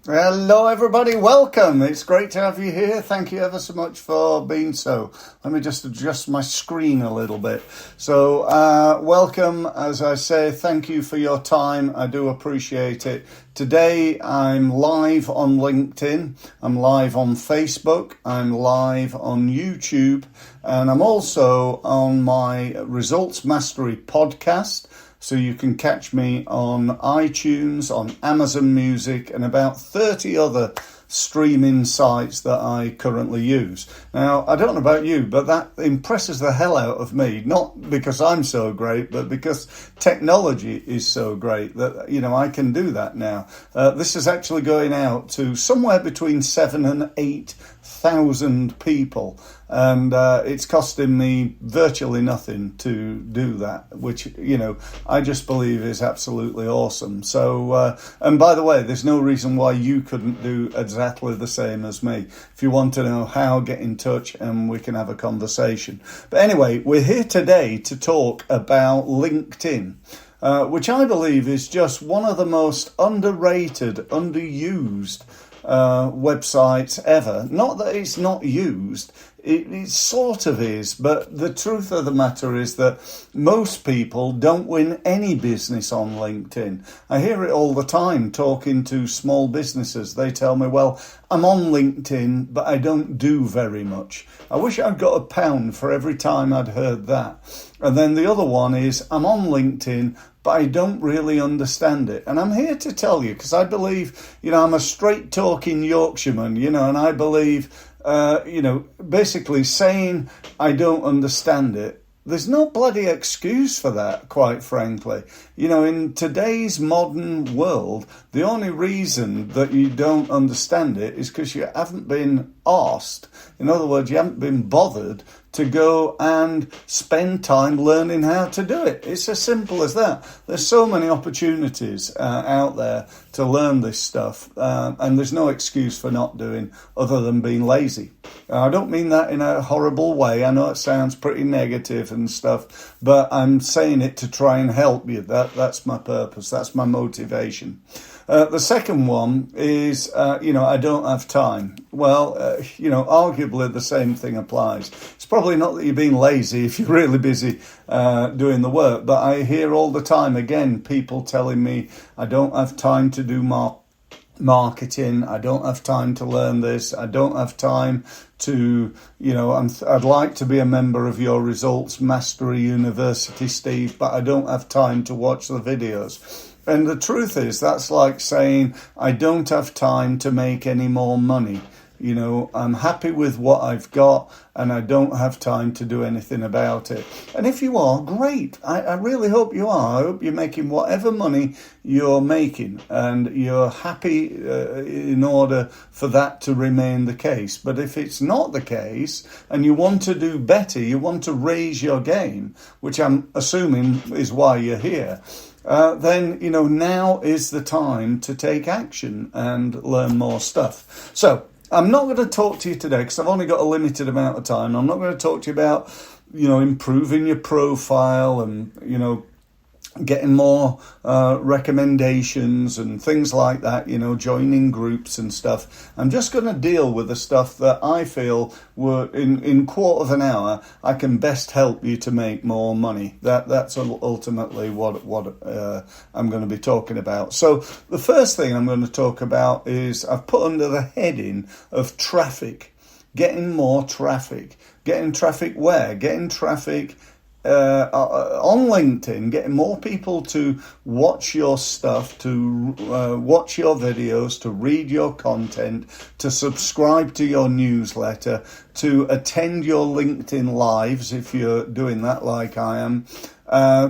Hello, everybody. Welcome. It's great to have you here. Thank you ever so much for being so. Let me just adjust my screen a little bit. So, welcome. As I say, thank you for your time. I do appreciate it. Today, I'm live on LinkedIn. I'm live on Facebook. I'm live on YouTube. And I'm also on my Results Mastery podcast. So you can catch me on iTunes, on Amazon Music, and about 30 other streaming sites that I currently use. Now, I don't know about you, but that impresses the hell out of me, not because I'm so great, but because technology is so great that, I can do that now. This is actually going out to somewhere between 7,000 and 8,000 people. And it's costing me virtually nothing to do that, which, I just believe is absolutely awesome. So, and by the way, there's no reason why you couldn't do exactly the same as me. If you want to know how, get in touch and we can have a conversation. But anyway, we're here today to talk about LinkedIn. Which I believe is just one of the most underrated, underused websites ever. Not that it's not used, it sort of is, but the truth of the matter is that most people don't win any business on LinkedIn. I hear it all the time talking to small businesses. They tell me, well, I'm on LinkedIn, but I don't do very much. I wish I'd got £1 for every time I'd heard that. And then the other one is, I'm on LinkedIn, but I don't really understand it. And I'm here to tell you, because I believe, I'm a straight-talking Yorkshireman, and I believe, basically saying I don't understand it, there's no bloody excuse for that, quite frankly. In today's modern world, the only reason that you don't understand it is because you haven't been asked. In other words, you haven't been bothered to go and spend time learning how to do it. It's as simple as that. There's so many opportunities out there to learn this stuff, and there's no excuse for not doing other than being lazy. I don't mean that in a horrible way. I know it sounds pretty negative and stuff, but I'm saying it to try and help you. That's my purpose. That's my motivation. The second one is, I don't have time. Well, arguably the same thing applies. It's probably not that you're being lazy if you're really busy doing the work, but I hear all the time, again, people telling me I don't have time to do marketing, I don't have time to learn this, I don't have time to, I'd like to be a member of your Results Mastery University, Steve, but I don't have time to watch the videos. And the truth is, that's like saying, I don't have time to make any more money. I'm happy with what I've got and I don't have time to do anything about it. And if you are, great. I really hope you are. I hope you're making whatever money you're making and you're happy in order for that to remain the case. But if it's not the case and you want to do better, you want to raise your game, which I'm assuming is why you're here, then, now is the time to take action and learn more stuff. So, I'm not going to talk to you today because I've only got a limited amount of time. I'm not going to talk to you about, improving your profile and, getting more recommendations and things like that, joining groups and stuff. I'm just going to deal with the stuff that I feel were in quarter of an hour, I can best help you to make more money. That's ultimately what I'm going to be talking about. So the first thing I'm going to talk about is I've put under the heading of traffic, getting more traffic. Getting traffic where? Getting traffic on LinkedIn, getting more people to watch your stuff, to watch your videos, to read your content, to subscribe to your newsletter, to attend your LinkedIn lives if you're doing that like I am,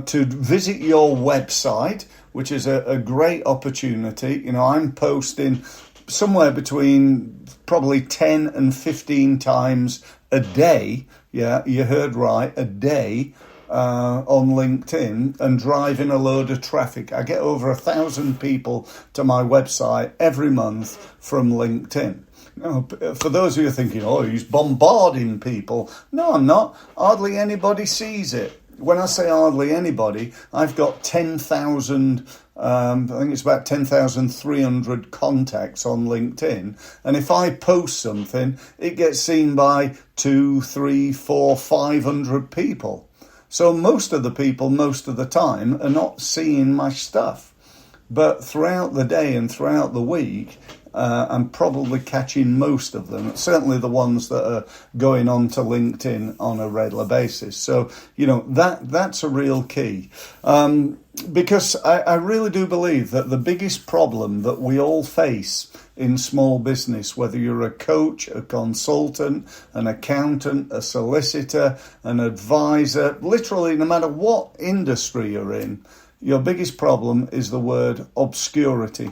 to visit your website, which is a great opportunity. I'm posting somewhere between probably 10 and 15 times a day. Yeah, you heard right, a day on LinkedIn, and driving a load of traffic. I get over 1,000 people to my website every month from LinkedIn. Now, for those of you thinking, oh, he's bombarding people. No, I'm not. Hardly anybody sees it. when I say hardly anybody, I've got 10,000, I think it's about 10,300 contacts on LinkedIn. And if I post something, it gets seen by 2, 3, 4, 500 people. So most of the people, most of the time, are not seeing my stuff. But throughout the day and throughout the week, I'm probably catching most of them, certainly the ones that are going on to LinkedIn on a regular basis. So, that's a real key. Because I really do believe that the biggest problem that we all face in small business, whether you're a coach, a consultant, an accountant, a solicitor, an advisor, literally no matter what industry you're in, your biggest problem is the word obscurity.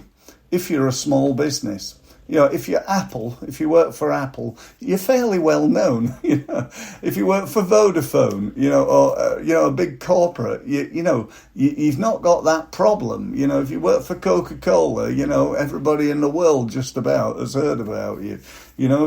If you're a small business, if you're Apple, if you work for Apple, you're fairly well known. If you work for Vodafone, or a big corporate, you've not got that problem. If you work for Coca-Cola, everybody in the world just about has heard about you.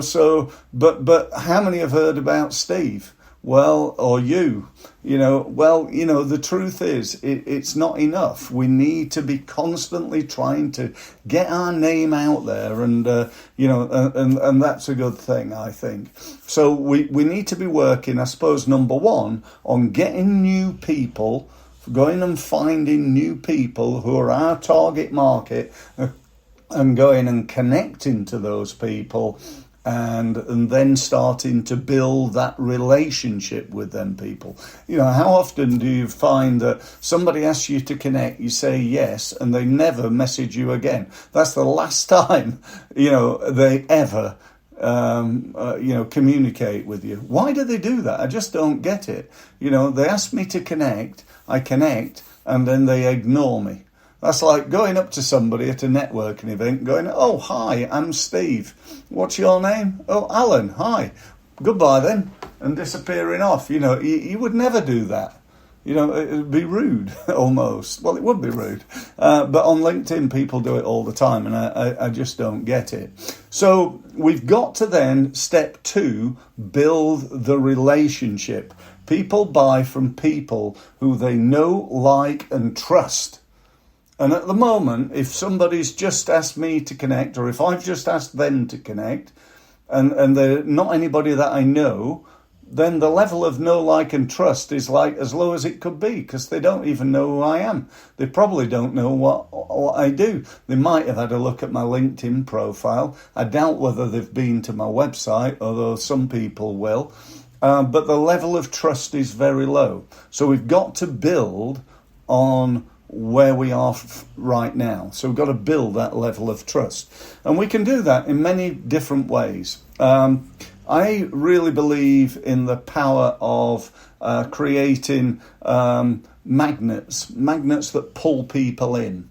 So, but how many have heard about Steve? Well, or you, the truth is it's not enough. We need to be constantly trying to get our name out there and that's a good thing, I think. So we need to be working, I suppose, number one, on getting new people, going and finding new people who are our target market and going and connecting to those people. And then starting to build that relationship with them people. How often do you find that somebody asks you to connect, you say yes, and they never message you again? That's the last time, they ever, communicate with you. Why do they do that? I just don't get it. They ask me to connect, I connect, and then they ignore me. That's like going up to somebody at a networking event going, "Oh, hi, I'm Steve. What's your name?" "Oh, Alan. Hi. Goodbye then," and disappearing off. You would never do that. It would be rude almost. Well, it would be rude. But on LinkedIn, people do it all the time, and I just don't get it. So we've got to then, step 2, build the relationship. People buy from people who they know, like, and trust. And at the moment, if somebody's just asked me to connect, or if I've just asked them to connect, and they're not anybody that I know, then the level of know, like, and trust is like as low as it could be, because they don't even know who I am. They probably don't know what I do. They might have had a look at my LinkedIn profile. I doubt whether they've been to my website, although some people will. But the level of trust is very low. So we've got to build on where we are right now. So we've got to build that level of trust. And we can do that in many different ways. I really believe in the power of creating magnets that pull people in.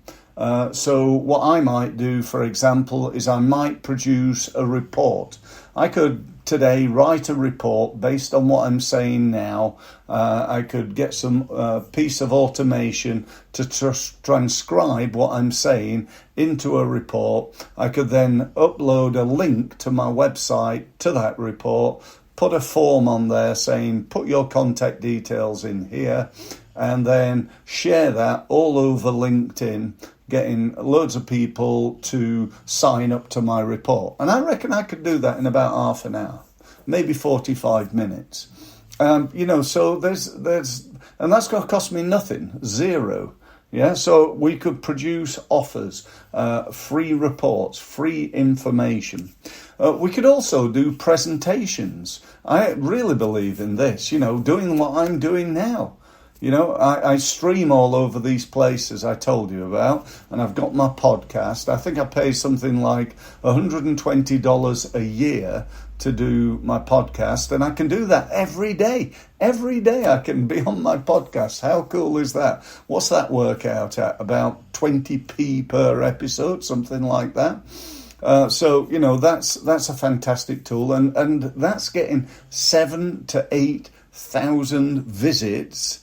So what I might do, for example, is I might produce a report. I could today write a report based on what I'm saying now. I could get some piece of automation to transcribe what I'm saying into a report. I could then upload a link to my website to that report, put a form on there saying put your contact details in here, and then share that all over LinkedIn, getting loads of people to sign up to my report. And I reckon I could do that in about half an hour, maybe 45 minutes. So there's, and that's going to cost me nothing, zero. Yeah, so we could produce offers, free reports, free information. We could also do presentations. I really believe in this, doing what I'm doing now. I stream all over these places I told you about, and I've got my podcast. I think I pay something like $120 a year to do my podcast, and I can do that every day. Every day I can be on my podcast. How cool is that? What's that work out at? About 20p per episode, something like that. So that's a fantastic tool, and that's getting 7,000 to 8,000 visits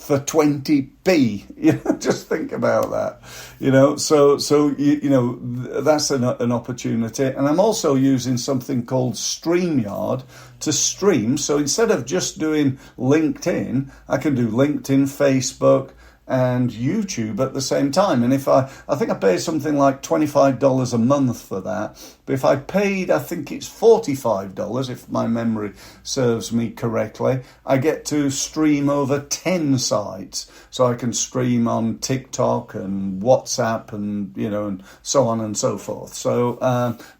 for 20p. You know, just think about that. You know, so you know, that's an opportunity. And I'm also using something called StreamYard to stream. So instead of just doing LinkedIn, I can do LinkedIn, Facebook, and YouTube at the same time. And if I think I pay something like $25 a month for that. But if I paid, I think it's $45, if my memory serves me correctly, I get to stream over 10 sites. So I can stream on TikTok and WhatsApp and, you know, and so on and so forth. So,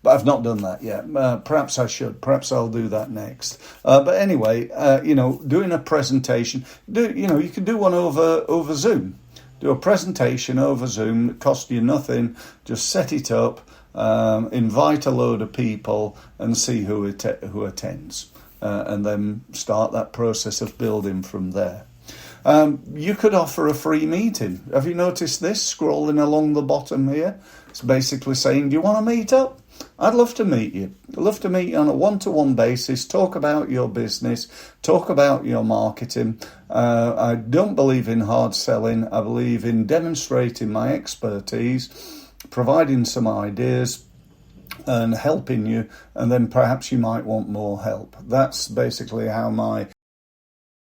but I've not done that yet. Perhaps I should. Perhaps I'll do that next. But anyway, you know, doing a presentation, you can do one over Zoom. Do a presentation over Zoom. It costs you nothing. Just set it up, invite a load of people, and see who attends, and then start that process of building from there. You could offer a free meeting. Have you noticed this scrolling along the bottom here? It's basically saying, do you want to meet up? I'd love to meet you. I'd love to meet you on a one-to-one basis, talk about your business, talk about your marketing. I don't believe in hard selling. I believe in demonstrating my expertise, providing some ideas, and helping you, and then perhaps you might want more help. That's basically how my